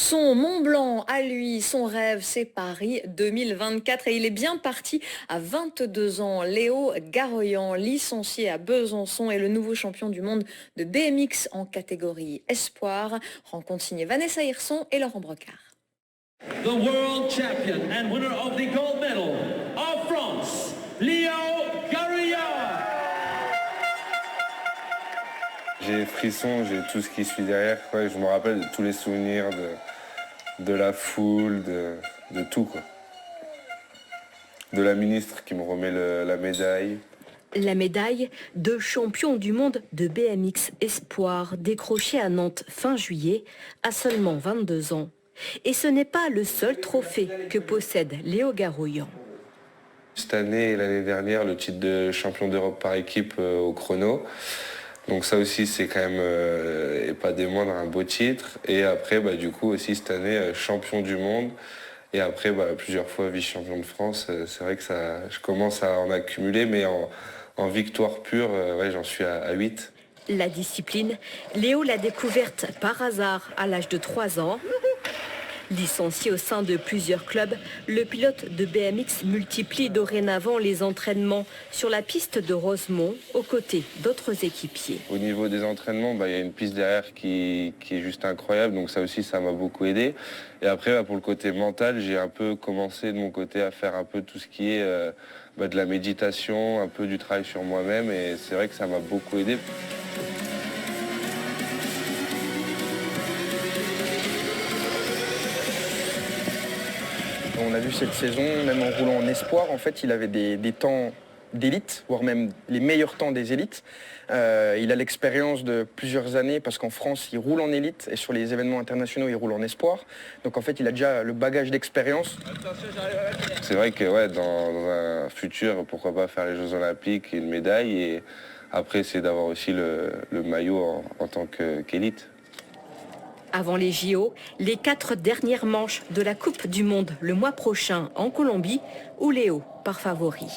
Son Mont Blanc à lui, son rêve, c'est Paris 2024 et il est bien parti à 22 ans. Léo Garoyan, licencié à Besançon, est le nouveau champion du monde de BMX en catégorie Espoir. Rencontre signée Vanessa Hirson et Laurent Brocard. The world champion and winner of the gold medal of France, Léo Garoyan. J'ai les frissons, j'ai tout ce qui suit derrière. Ouais, je me rappelle de tous les souvenirs, de la foule, de tout, quoi. De la ministre qui me remet la médaille. La médaille de champion du monde de BMX Espoir, décrochée à Nantes fin juillet, à seulement 22 ans. Et ce n'est pas le seul trophée que possède Léo Garoyan. Cette année et l'année dernière, le titre de champion d'Europe par équipe au chrono. Donc ça aussi, c'est quand même, et pas des moindres, un beau titre. Et après, du coup, aussi cette année, champion du monde. Et après, plusieurs fois vice-champion de France. C'est vrai que je commence à en accumuler, mais en victoire pure, j'en suis à 8. La discipline, Léo l'a découverte par hasard à l'âge de 3 ans. Licencié au sein de plusieurs clubs, le pilote de BMX multiplie dorénavant les entraînements sur la piste de Rosemont aux côtés d'autres équipiers. Au niveau des entraînements, il y a une piste derrière qui est juste incroyable, donc ça aussi ça m'a beaucoup aidé. Et après pour le côté mental, j'ai un peu commencé de mon côté à faire un peu tout ce qui est de la méditation, un peu du travail sur moi-même, et c'est vrai que ça m'a beaucoup aidé. On a vu cette saison, même en roulant en espoir, en fait, il avait des temps d'élite, voire même les meilleurs temps des élites. Il a l'expérience de plusieurs années parce qu'en France, il roule en élite et sur les événements internationaux, il roule en espoir. Donc en fait, il a déjà le bagage d'expérience. C'est vrai que dans un futur, pourquoi pas faire les Jeux Olympiques et une médaille. Et après, c'est d'avoir aussi le maillot en tant qu'élite. Avant les JO, les 4 dernières manches de la Coupe du Monde le mois prochain en Colombie, où Léo part favori.